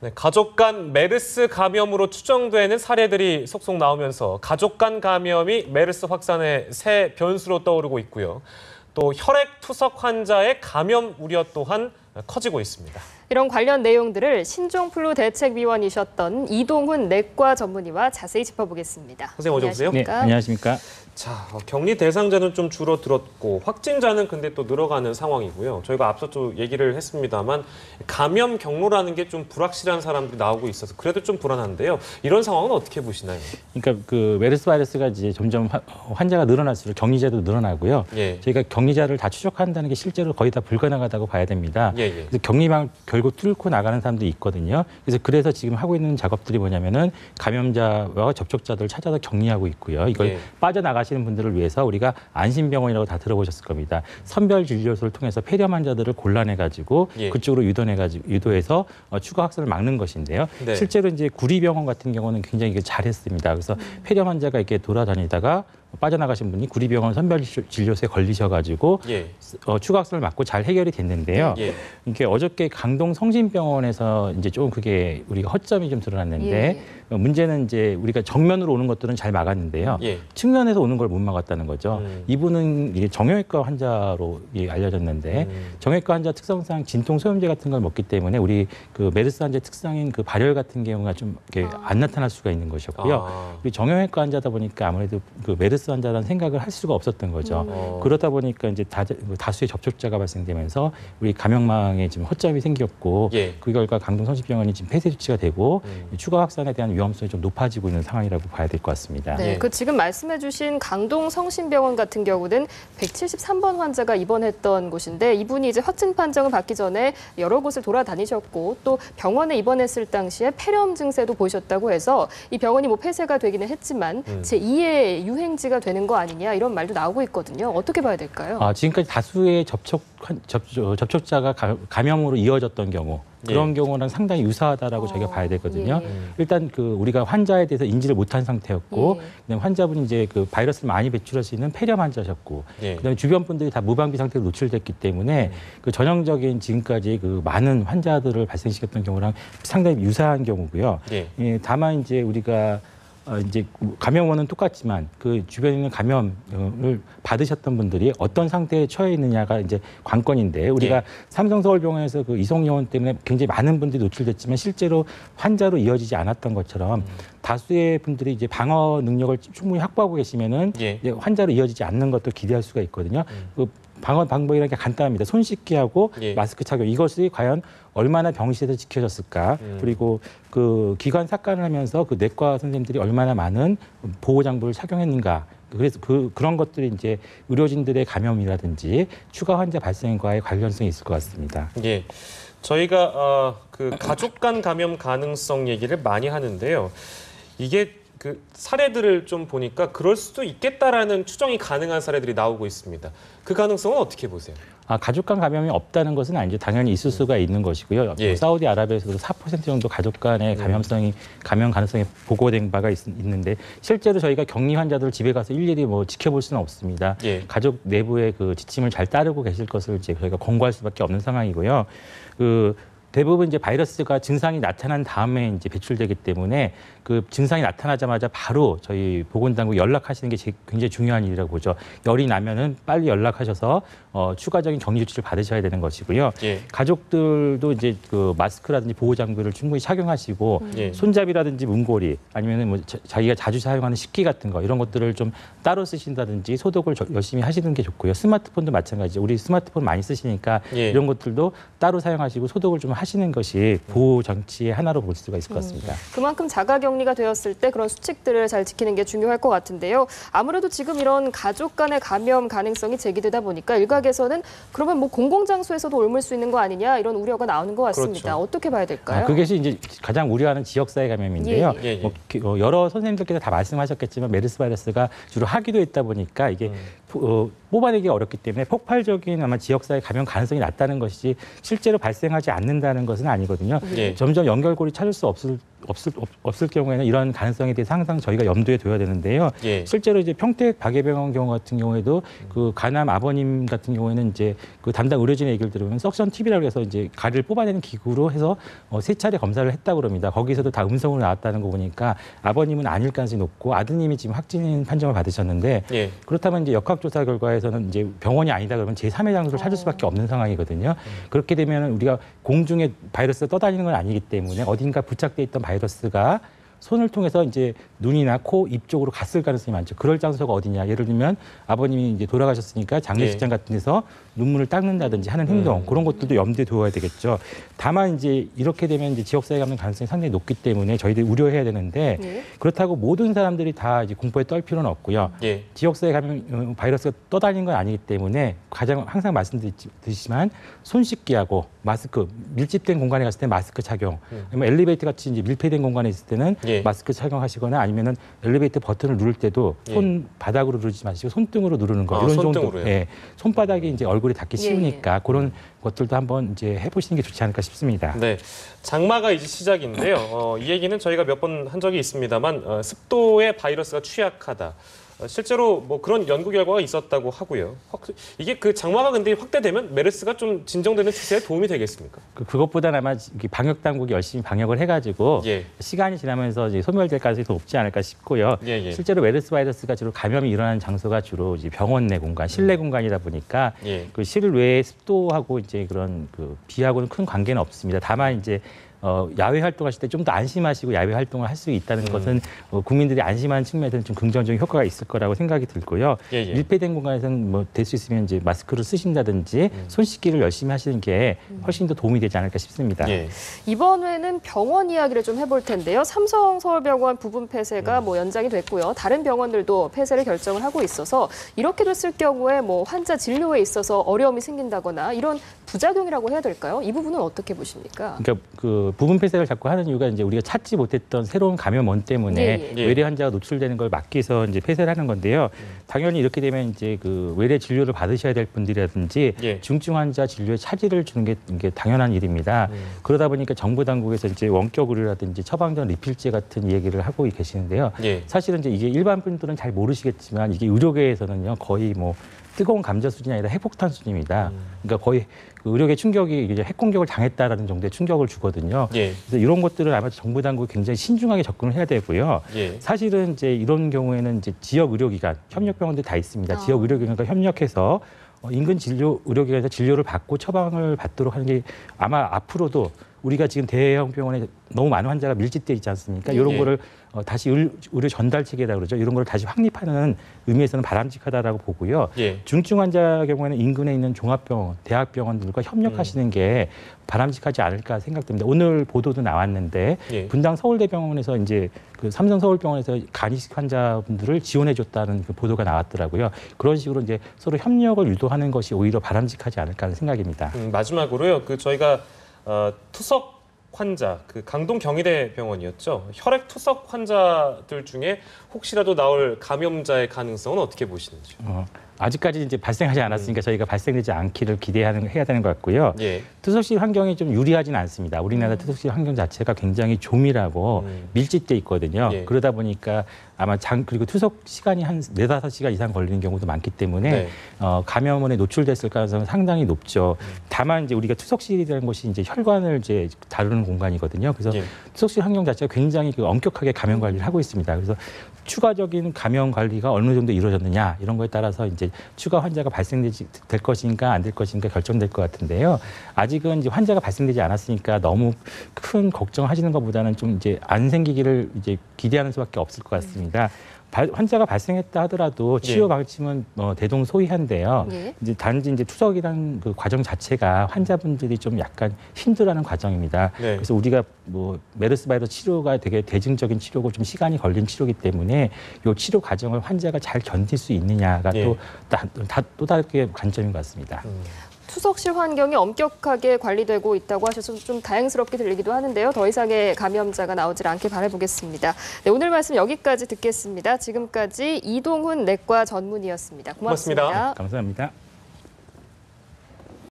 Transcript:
네, 가족 간 메르스 감염으로 추정되는 사례들이 속속 나오면서 가족 간 감염이 메르스 확산의 새 변수로 떠오르고 있고요. 또 혈액 투석 환자의 감염 우려 또한 커지고 있습니다. 이런 관련 내용들을 신종플루 대책위원이셨던 이동훈 내과 전문의와 자세히 짚어보겠습니다. 선생님 어서 오세요. 네, 안녕하십니까. 자, 격리 대상자는 좀 줄어들었고 확진자는 근데 또 늘어가는 상황이고요. 저희가 앞서 또 얘기를 했습니다만 감염 경로라는 게 좀 불확실한 사람들이 나오고 있어서 그래도 좀 불안한데요. 이런 상황은 어떻게 보시나요? 그러니까 그 메르스 바이러스가 이제 점점 환자가 늘어날수록 격리자도 늘어나고요. 예. 저희가 격리자를 다 추적한다는 게 실제로 거의 다 불가능하다고 봐야 됩니다. 예. 그래서 격리망 결국 뚫고 나가는 사람도 있거든요. 그래서 지금 하고 있는 작업들이 뭐냐면은 감염자와 접촉자들을 찾아서 격리하고 있고요. 이걸 예. 빠져나가시는 분들을 위해서 우리가 안심병원이라고 다 들어보셨을 겁니다. 선별 진료소를 통해서 폐렴 환자들을 골라내가지고 예. 그쪽으로 유도해서 추가 확산을 막는 것인데요. 네. 실제로 이제 구리병원 같은 경우는 굉장히 이게 잘했습니다. 그래서 폐렴 환자가 이렇게 돌아다니다가 빠져나가신 분이 구리병원 선별 진료소에 걸리셔가지고 예. 추가 확산을 막고 잘 해결이 됐는데요. 예. 이게 어저께 강동 성심병원에서 이제 좀 그게 우리가 허점이 좀 드러났는데 문제는 이제 우리가 정면으로 오는 것들은 잘 막았는데요. 예. 측면에서 오는 걸 못 막았다는 거죠. 이분은 이게 정형외과 환자로 알려졌는데 정형외과 환자 특성상 진통 소염제 같은 걸 먹기 때문에 우리 그 메르스 환자의 특성인 그 발열 같은 경우가 좀 이렇게 안 나타날 수가 있는 것이었고요. 우리 정형외과 환자다 보니까 아무래도 그 메르스 환자라는 생각을 할 수가 없었던 거죠. 그러다 보니까 이제 다수의 접촉자가 발생되면서 우리 감염망에 지금 허점이 생겼고 예. 그 결과 강동 성심병원이 지금 폐쇄 조치가 되고 추가 확산에 대한 위험성이 좀 높아지고 있는 상황이라고 봐야 될 것 같습니다. 네, 예. 그 지금 말씀해주신 강동 성심병원 같은 경우는 173번 환자가 입원했던 곳인데 이분이 이제 확진 판정을 받기 전에 여러 곳을 돌아다니셨고 또 병원에 입원했을 당시에 폐렴 증세도 보이셨다고 해서 이 병원이 뭐 폐쇄가 되기는 했지만 제2의 유행지가 되는 거 아니냐 이런 말도 나오고 있거든요. 어떻게 봐야 될까요? 지금까지 다수의 접촉자가 감염으로 이어졌던 경우 그런 경우랑 상당히 유사하다라고 저희가 봐야 되거든요. 일단 그 우리가 환자에 대해서 인지를 못한 상태였고, 그다음에 환자분이 이제 그 바이러스를 많이 배출할 수 있는 폐렴 환자셨고, 그다음에 주변 분들이 다 무방비 상태로 노출됐기 때문에 그 전형적인 지금까지 그 많은 환자들을 발생시켰던 경우랑 상당히 유사한 경우고요. 예, 다만 이제 우리가 이제 감염원은 똑같지만 그 주변에 있는 감염을 받으셨던 분들이 어떤 상태에 처해 있느냐가 이제 관건인데 우리가 삼성서울병원에서 그 이송요원 때문에 굉장히 많은 분들이 노출됐지만 실제로 환자로 이어지지 않았던 것처럼 다수의 분들이 이제 방어 능력을 충분히 확보하고 계시면은 이제 환자로 이어지지 않는 것도 기대할 수가 있거든요. 그 방어 방법이라는 게 간단합니다. 손 씻기 하고 마스크 착용. 이것이 과연 얼마나 병실에서 지켜졌을까. 그리고 그 기관 삭간을 하면서 그 내과 선생님들이 얼마나 많은 보호 장구를 착용했는가. 그래서 그런 것들이 이제 의료진들의 감염이라든지 추가 환자 발생과의 관련성이 있을 것 같습니다. 예. 저희가 그 가족 간 감염 가능성 얘기를 많이 하는데요. 이게 그 사례들을 좀 보니까 그럴 수도 있겠다라는 추정이 가능한 사례들이 나오고 있습니다. 그 가능성은 어떻게 보세요? 가족 간 감염이 없다는 것은 아니죠. 당연히 있을 수가 있는 것이고요. 사우디아라비아에서도 4% 정도 가족 간의 감염 가능성이 보고된 바가 있는데 실제로 저희가 격리 환자들 집에 가서 일일이 뭐 지켜볼 수는 없습니다. 가족 내부의 그 지침을 잘 따르고 계실 것을 이제 저희가 권고할 수밖에 없는 상황이고요. 대부분 이제 바이러스가 증상이 나타난 다음에 이제 배출되기 때문에 그 증상이 나타나자마자 바로 저희 보건당국 연락하시는 게 굉장히 중요한 일이라고 보죠. 열이 나면은 빨리 연락하셔서 추가적인 격리 조치를 받으셔야 되는 것이고요. 가족들도 이제 그 마스크라든지 보호 장구를 충분히 착용하시고 손잡이라든지 문고리 아니면은 뭐 자기가 자주 사용하는 식기 같은 거 이런 것들을 좀 따로 쓰신다든지 소독을 열심히 하시는 게 좋고요. 스마트폰도 마찬가지죠. 우리 스마트폰 많이 쓰시니까 이런 것들도 따로 사용하시고 소독을 좀 하시는 것이 보호 장치의 하나로 볼 수가 있을 것 같습니다. 그만큼 자가격리가 되었을 때 그런 수칙들을 잘 지키는 게 중요할 것 같은데요. 아무래도 지금 이런 가족 간의 감염 가능성이 제기되다 보니까 일각에서는 그러면 뭐 공공장소에서도 옮을 수 있는 거 아니냐 이런 우려가 나오는 것 같습니다. 어떻게 봐야 될까요? 그것이 이제 가장 우려하는 지역사회 감염인데요. 여러 선생님들께서 다 말씀하셨겠지만 메르스 바이러스가 주로 하기도 있다 보니까 이게 뽑아내기 어렵기 때문에 폭발적인 아마 지역사회 감염 가능성이 낮다는 것이지 실제로 발생하지 않는다는 것은 아니거든요. 예. 점점 연결고리 찾을 수 없을 경우에는 이런 가능성에 대해서 항상 저희가 염두에 둬야 되는데요. 예. 실제로 이제 평택 박예병원 경우 같은 경우에도 그 가남 아버님 같은 경우에는 이제 그 담당 의료진의 얘기를 들으면 석션 TB라고 해서 이제 가리를 뽑아내는 기구로 해서 3차례 검사를 했다고 그럽니다. 거기서도 다 음성으로 나왔다는 거 보니까 아버님은 아닐 가능성이 높고 아드님이 지금 확진 판정을 받으셨는데 예. 그렇다면 이제 역학조사 결과에서는 이제 병원이 아니다 그러면 제3의 장소를 찾을 수밖에 없는 상황이거든요. 그렇게 되면 우리가 공중에 바이러스가 떠다니는 건 아니기 때문에 어딘가 부착돼 있던 바이러스가 손을 통해서 이제 눈이나 코, 입 쪽으로 갔을 가능성이 많죠. 그럴 장소가 어디냐? 예를 들면 아버님이 이제 돌아가셨으니까 장례식장 같은 데서 눈물을 닦는다든지 하는 행동 그런 것들도 염두에 두어야 되겠죠. 다만 이제 이렇게 되면 이제 지역사회 감염 가능성이 상당히 높기 때문에 저희들이 우려해야 되는데 그렇다고 모든 사람들이 다 이제 공포에 떨 필요는 없고요. 예. 지역사회 감염 바이러스가 떠다니는 건 아니기 때문에 가장 항상 말씀드리지만 손 씻기하고 마스크 밀집된 공간에 갔을 때 마스크 착용, 엘리베이터 같이 이제 밀폐된 공간에 있을 때는 예. 마스크 착용하시거나 아니면은 엘리베이터 버튼을 누를 때도 손 바닥으로 누르지 마시고 손등으로 누르는 거 이런 정도. 손등으로요? 예, 손바닥이 이제 얼굴에 닿기 쉬우니까 그런 것들도 한번 이제 해보시는 게 좋지 않을까 싶습니다. 네, 장마가 이제 시작인데요. 이 얘기는 저희가 몇 번 한 적이 있습니다만 습도에 바이러스가 취약하다. 실제로 뭐 그런 연구 결과가 있었다고 하고요. 이게 그 장마가 근데 확대되면 메르스가 좀 진정되는 추세에 도움이 되겠습니까? 그것보다는 아마 방역 당국이 열심히 방역을 해가지고 예. 시간이 지나면서 이제 소멸될 가능성이 더 높지 않을까 싶고요. 예. 실제로 메르스 바이러스가 주로 감염이 일어나는 장소가 주로 이제 병원 내 공간, 실내 공간이다 보니까 예. 그 실외의 습도하고 이제 그런 그 비하고는 큰 관계는 없습니다. 다만 이제 야외 활동하실 때 좀 더 안심하시고 야외 활동을 할 수 있다는 것은 국민들이 안심하는 측면에서는 좀 긍정적인 효과가 있을 거라고 생각이 들고요. 예. 밀폐된 공간에서는 뭐 될 수 있으면 이제 마스크를 쓰신다든지 손 씻기를 열심히 하시는 게 훨씬 더 도움이 되지 않을까 싶습니다. 예. 이번 회는 병원 이야기를 좀 해볼 텐데요. 삼성 서울병원 부분 폐쇄가 뭐 연장이 됐고요. 다른 병원들도 폐쇄를 결정을 하고 있어서 이렇게 됐을 경우에 뭐 환자 진료에 있어서 어려움이 생긴다거나 이런 부작용이라고 해야 될까요? 이 부분은 어떻게 보십니까? 그러니까 그 부분 폐쇄를 자꾸 하는 이유가 이제 우리가 찾지 못했던 새로운 감염원 때문에 예. 외래 환자가 노출되는 걸 막기 위해서 이제 폐쇄를 하는 건데요. 당연히 이렇게 되면 이제 그 외래 진료를 받으셔야 될 분들이라든지 예. 중증 환자 진료에 차질을 주는 게 이게 당연한 일입니다. 그러다 보니까 정부 당국에서 이제 원격 의료라든지 처방전 리필제 같은 얘기를 하고 계시는데요. 예. 사실은 이제 이게 일반 분들은 잘 모르시겠지만 이게 의료계에서는요 거의 뭐 뜨거운 감자 수준이 아니라 핵폭탄 수준입니다. 그러니까 거의 그 의료계 충격이 이제 핵 공격을 당했다라는 정도의 충격을 주거든요. 예. 그래서 이런 것들을 아마 정부 당국이 굉장히 신중하게 접근을 해야 되고요. 예. 사실은 이제 이런 경우에는 이제 지역 의료기관, 협력병원들 다 있습니다. 지역 의료기관과 협력해서 인근 진료 의료기관에서 진료를 받고 처방을 받도록 하는 게 아마 앞으로도 우리가 지금 대형 병원에 너무 많은 환자가 밀집돼 있지 않습니까? 이런 거를 다시 의료 전달 체계다 그러죠. 이런 걸 다시 확립하는 의미에서는 바람직하다라고 보고요. 예. 중증 환자 경우에는 인근에 있는 종합병원, 대학병원들과 협력하시는 게 바람직하지 않을까 생각됩니다. 오늘 보도도 나왔는데 예. 분당 서울대병원에서 이제 그 삼성 서울병원에서 간이식 환자분들을 지원해줬다는 그 보도가 나왔더라고요. 그런 식으로 이제 서로 협력을 유도하는 것이 오히려 바람직하지 않을까 하는 생각입니다. 마지막으로요. 그 저희가 투석 환자, 그 강동 경희대 병원이었죠. 혈액 투석 환자들 중에 혹시라도 나올 감염자의 가능성은 어떻게 보시는지요? 아직까지 이제 발생하지 않았으니까 저희가 발생되지 않기를 해야 되는 것 같고요. 예. 투석실 환경이 좀 유리하지는 않습니다. 우리나라 투석실 환경 자체가 굉장히 조밀하고 밀집돼 있거든요. 예. 그러다 보니까 아마 그리고 투석 시간이 한 4-5시간 이상 걸리는 경우도 많기 때문에 네. 감염원에 노출됐을 가능성은 상당히 높죠. 다만 이제 우리가 투석실이라는 것이 이제 혈관을 이제 다루는 공간이거든요. 그래서 예. 투석실 환경 자체가 굉장히 엄격하게 감염 관리를 하고 있습니다. 그래서 추가적인 감염 관리가 어느 정도 이루어졌느냐 이런 거에 따라서 이제 추가 환자가 발생될 것인가 안 될 것인가 결정될 것 같은데요. 아직은 이제 환자가 발생되지 않았으니까 너무 큰 걱정하시는 것보다는 좀 이제 안 생기기를 이제 기대하는 수밖에 없을 것 같습니다. 환자가 발생했다 하더라도 치료 방침은 대동소이한데요. 예. 이제 단지 이제 투석이라는 그 과정 자체가 환자분들이 좀 약간 힘들어하는 과정입니다. 네. 그래서 우리가 뭐 메르스 바이러스 치료가 되게 대증적인 치료고 좀 시간이 걸린 치료이기 때문에 이 치료 과정을 환자가 잘 견딜 수 있느냐가 예. 또 다르게 관점인 것 같습니다. 투석실 환경이 엄격하게 관리되고 있다고 하셔서 좀 다행스럽게 들리기도 하는데요. 더 이상의 감염자가 나오질 않게 바라보겠습니다. 네, 오늘 말씀 여기까지 듣겠습니다. 지금까지 이동훈 내과 전문의였습니다. 고맙습니다. 고맙습니다. 감사합니다.